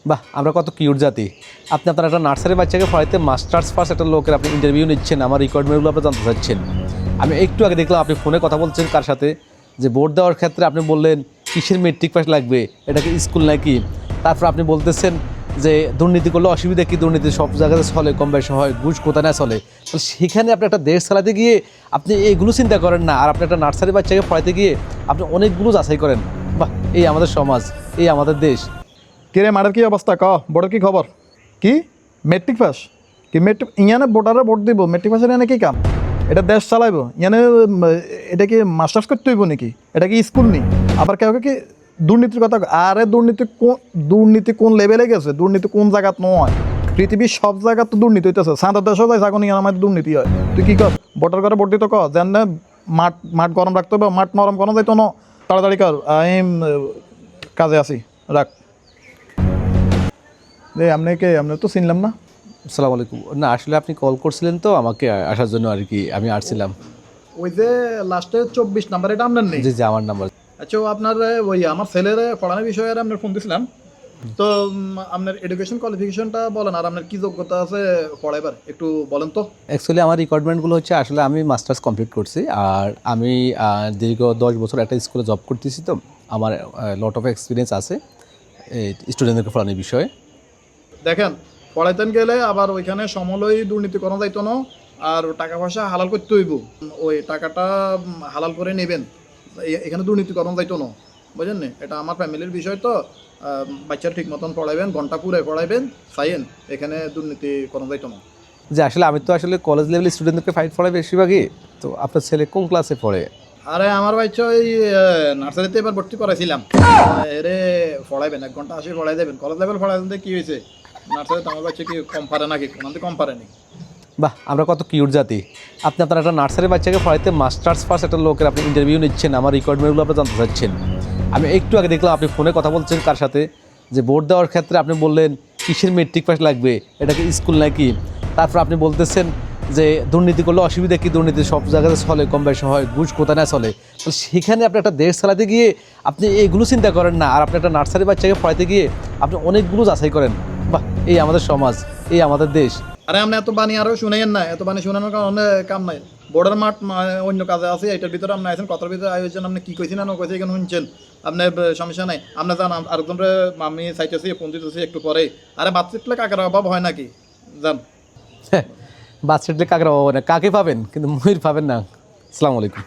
বাহ, আমরা কত কিউট জাতি। আপনার একটা নার্সারি বাচ্চাকে পড়াইতে মাস্টার্স পাস একটা লোকের আপনি ইন্টারভিউ নিচ্ছেন, আমার রিকোয়ারমেন্টগুলো আপনি জানতে চাচ্ছেন। আমি একটু আগে দেখলাম আপনি ফোনে কথা বলছেন কার সাথে, যে ভোট দেওয়ার ক্ষেত্রে আপনি বললেন কিসের মেট্রিক পাস লাগবে, এটা কি স্কুল নাকি। তারপর আপনি বলতেছেন যে দুর্নীতি করলে অসুবিধা কি, দুর্নীতি সব জায়গাতে চলে, কম বেশি হয়, ঘুষ কোথায় না চলে। তাহলে সেখানে আপনি একটা দেশ চালাতে গিয়ে আপনি এইগুলো চিন্তা করেন না, আর আপনি একটা নার্সারি বাচ্চাকে পড়াইতে গিয়ে আপনি অনেকগুলো যাচাই করেন। বাহ, এই আমাদের সমাজ, এই আমাদের দেশ। কিরে মাঠের কি অবস্থা ক বোর্ডের কি খবর? কি মেট্রিক পাস? কি মেট্রিক ইয়ানে ভোটারে ভোট দিব? মেট্রিক পাসের এনে কি কাম? এটা দেশ চালাইব ইয়ানে? এটা কি মাস্টার্স করতে হইব নাকি? এটা কি স্কুল নি? আবার কেউ কি দুর্নীতির কথা? আরে দুর্নীতি কোন লেভেলে গেছে? দুর্নীতি কোন জায়গাত নয়? পৃথিবীর সব জায়গায় তো দুর্নীতি হইতেছে। সাঁতার দেশও যাই এখন ইয়ান আমাদের দুর্নীতি হয়। তুই কি কর? ভোটার করে ভোট দিতে ক যেন মাঠ মাঠ গরম রাখতে হবে, মাঠ নরম করা যাইতো না। তাড়াতাড়ি কর, আমি কাজে আছি, রাখ। আপনি তো চিনলাম না। আসসালামু আলাইকুম। না, আসলে আপনি কল করছিলেন তো আমাকে আসার জন্য আর কি, আমি আসছিলাম। ওই যে লাস্টে 24 নাম্বার, এটা আপনার নেই? জি জি, আমার নাম্বার। আচ্ছা, আপনার ওই আমার ছেলের পড়ানোর বিষয়ে আপনার ফোন দিয়েছিলাম তো। আপনার এডুকেশন কোয়ালিফিকেশনটা বলেন, আর আপনার কি যোগ্যতা আছে পড়াইবার একটু বলেন তো। অ্যাকচুয়ালি আমার রিকোয়ারমেন্টগুলো হচ্ছে, আসলে আমি মাস্টার্স কমপ্লিট করছি, আর আমি দীর্ঘ 10 বছর একটা স্কুলে জব করতেছি, তো আমার লট অফ এক্সপিরিয়েন্স আছে স্টুডেন্টদেরকে পড়ানোর বিষয়ে। দেখেন, পড়াইতেন গেলে আবার ওইখানে সমলই দুর্নীতি করা যাইতো না, আর টাকা পয়সা হালাল করতে হইব। ওই টাকাটা হালাল করে নেবেন, এখানে দুর্নীতি করা যাইতো না, বুঝলেন না? এটা আমার ফ্যামিলির বিষয় তো। বাচ্চার ঠিক মতন পড়াইবেন, ঘন্টা পুরে পড়াইবেন, চাইয়েন এখানে দুর্নীতি করা যাইতো না। যে আসলে আমি তো আসলে কলেজ লেভেল স্টুডেন্টদেরকে ফাইট পড়াই বেশিরভাগই। তো আপনার ছেলে কোন ক্লাসে পড়ে? আরে আমার বাচ্চা ওই নার্সারিতে এবার ভর্তি করাইছিলাম। এরে পড়াইবেন, 1 ঘন্টা আসে পড়াই দেবেন। কলেজ লেভেল পড়াইতে কি হয়েছে? নার্সারিতে আমার বাচ্চা কি কম পারে নাকি? কোনতে কম পারেনি। বাহ, আমরা কত কিউট জাতি। আপনার একটা নার্সারি বাচ্চাকে পড়াইতে মাস্টার্স পাস একটা লোকের আপনি ইন্টারভিউ নিচ্ছেন, আমার রিকোয়ারমেন্টগুলো আপনি জানতে চাচ্ছেন। আমি একটু আগে দেখলাম আপনি ফোনে কথা বলছেন কার সাথে, যে ভোট দেওয়ার ক্ষেত্রে আপনি বললেন কিসের মেট্রিক পাস লাগবে, এটা কি স্কুল নাকি। তারপর আপনি বলতেছেন যে দুর্নীতি করলে অসুবিধা কি, দুর্নীতি সব জায়গাতে চলে, কম বেশি হয়, ঘুষ কোথায় না চলে। তাহলে সেখানে আপনি একটা দেশ চালাতে গিয়ে আপনি এইগুলো চিন্তা করেন না, আর আপনি একটা নার্সারি বাচ্চাকে পড়াইতে গিয়ে আপনি অনেকগুলো যাচাই করেন। বাহ, এই আমাদের সমাজ, এই আমাদের দেশ। আরে আপনি এত বাণী আরও শুনাইয়েন না, এত বাণী শোনানোর কারণে কাম নাই। বোর্ডের মাঠ অন্য কাজে আছে, এটার ভিতরে আপনি আছেন, কথার ভিতরে আয়োজন আপনি কি কইছেন না কইছে এখানে শুনছেন। আপনার সমস্যা নাই, আপনি জান আরেকজনরে আমি চাইতেছি, ফোন দিতেছি একটু পরে। আরে বাচ্চাগুলো কাকের অভাব হয় নাকি? জান, বাচ্চাদের কাকের অভাব না, কাকে পাবেন কিন্তু ময়ূর পাবেন না। আসসালামু আলাইকুম।